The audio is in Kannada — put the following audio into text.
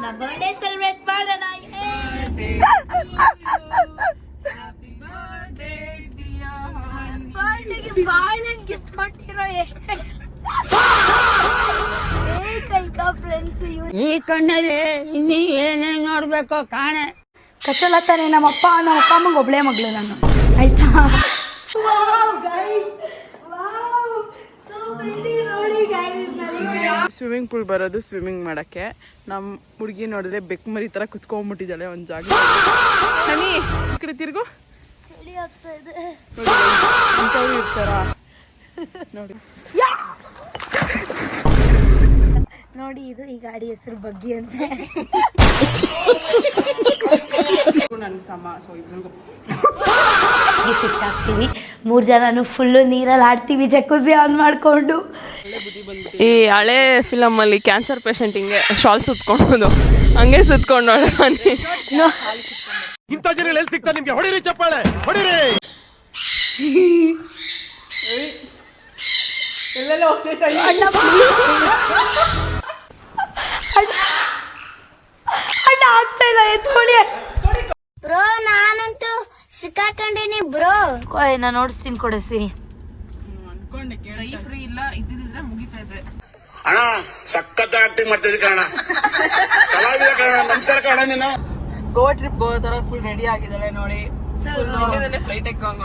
ನನ್ನ ಬರ್ಡೇ ಸೆಲೆಬ್ರೇಟ್ ಮಾಡೋಣ. ಬರ್ಡೇಗೆ ಬಾಳೆಹಣ್ಣು ಗಿಫ್ಟ್ ಕೊಟ್ಟಿರೋ ಏಕೈಕ ಫ್ರೆಂಡ್ಸ್ ಇವ್ರು. ಈ ಕಣ್ಣಲ್ಲಿ ಇನ್ನೀ ಏನೇನು ನೋಡ್ಬೇಕೋ ಕಾಣೆ. ಕಚ್ಚಲತ್ತಾನೆ ನಮ್ಮಪ್ಪ ಅಮ್ಮಂಗೆ ಒಬ್ಳೆ ಮಗಳು ನಾನು, ಆಯ್ತಾ? ಸ್ವಿಮ್ಮಿಂಗ್ ಪೂಲ್ ಬರೋದು ಸ್ವಿಮ್ಮಿಂಗ್ ಮಾಡಕ್ಕೆ. ನಮ್ಮ ಹುಡುಗಿ ನೋಡಿದ್ರೆ ಬೆಕ್ಕು ಮರಿ ತರ ಕುತ್ಕೊಂಡ್ಬಿಟ್ಟಿದ್ದಾಳೆ ಒಂದ್ ಜಾಗ. ಹನಿ ಈ ಕಡೆ ತಿರ್ಗು. ಚಳಿ ಆಗ್ತಾ ಇದೆ ಇರ್ತಾರ ನೋಡಿ. ನೋಡಿ, ಇದು ಈ ಗಾಡಿ ಹೆಸರು ಬಗ್ಗಿ ಅಂತೆ. ನನ್ಗೆ ಸಮ, ಸೊ ಇಬ್ರಿಗೂ ಫಿಟ್ ಆಗ್ತೀವಿ. 3 ಜನನು ಫುಲ್ಲು ನೀರಲ್ಲಿ ಆಡ್ತೀವಿ ಜಕುಜಿ ಆನ್ ಮಾಡ್ಕೊಂಡು. ಈ ಹಳೆ ಫಿಲಮ್ ಅಲ್ಲಿ ಕ್ಯಾನ್ಸರ್ ಪೇಷಂಟ್ ಹಿಂಗೆ ಶಾಲ್ ಸುತ್ಕೊಂಡು ಹಂಗೆ ಸುತ್ಕೊಂಡು ಇಂಥ ಜನ ಎಲ್ಲಿ ಸಿಗ್ತಾರೆ ನಿಮ್ಗೆ? ಹೊಡಿರಿ ಚಪ್ಪಾಳೆ, ಹೊಡಿರಿ. ಎಲ್ಲೆಲ್ಲ ಹೋಗ್ತೈತೆ ಅಣ್ಣ ಆಗ್ತಾ ಇಲ್ಲ, ಎತ್ಕೊಳ್ಳಿ. ಬ್ರೋ, ನಾನಂತೂ ಸಿಕ್ಕಾಕೊಂಡಿನಿ ಬ್ರೋ. ನಾನು ಓಡಿಸ್ತೀನಿ, ಕೊಡಿಸ್ತೀನಿ. ಅನ್ಕೊಂಡೆ ಕೈ ಫ್ರೀ ಇಲ್ಲ ಇದ್ದಿದ್ರೆ ಮುಗಿತಾ ಇದೆ. ಅಣ್ಣ ಸಖತ್ ಆಕ್ಟಿಂಗ್ ಮಾಡ್ತಿದ್ದೆ ಕಣ, ಕಲಾವಿದ ಕಣ. ನಮಸ್ಕಾರ ಕಣ. ನೀನು ಗೋವಾ ಟ್ರಿಪ್ ಗೋವಾ ತರ ಫುಲ್ ರೆಡಿ ಆಗಿದ್ದಾಳೆ ನೋಡಿ. ಫ್ಲೈಟ್ ಎಕ್ಕೊಂಡ್